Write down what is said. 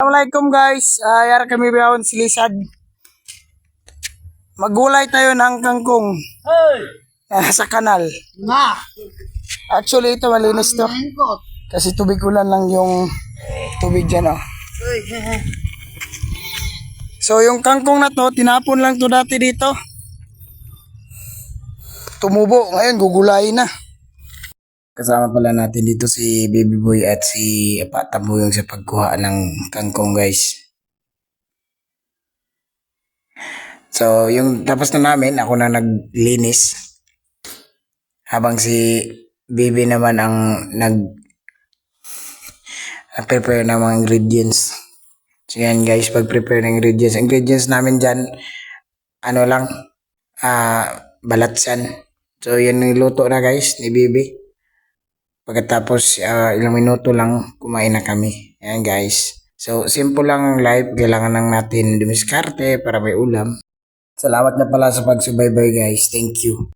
Assalamualaikum guys, yara kami bawon silisad. Magulay tayo ng kangkong sa kanal. Actually ito malinis to. Kasi tubig ulan lang yung tubig dyan oh. So yung kangkong na to, tinapon lang to dati dito. Tumubo, ngayon gugulayin na. Kasama pala natin dito si Baby Boy at si Patamuyong sa pagkuha ng kangkong guys. So yung tapos na namin, ako na naglinis. Habang si Baby naman ang nag-prepare ng mga ingredients. So yan guys, pag-prepare ng ingredients. Ingredients namin dyan, ano lang, balatsan. So yan niluto na guys ni Baby. Pagkatapos ilang minuto lang kumain na kami. Ayan guys. So simple lang ang life. Kailangan lang natin dumiskarte para may ulam. Salamat na pala sa pagsubaybay guys. Thank you.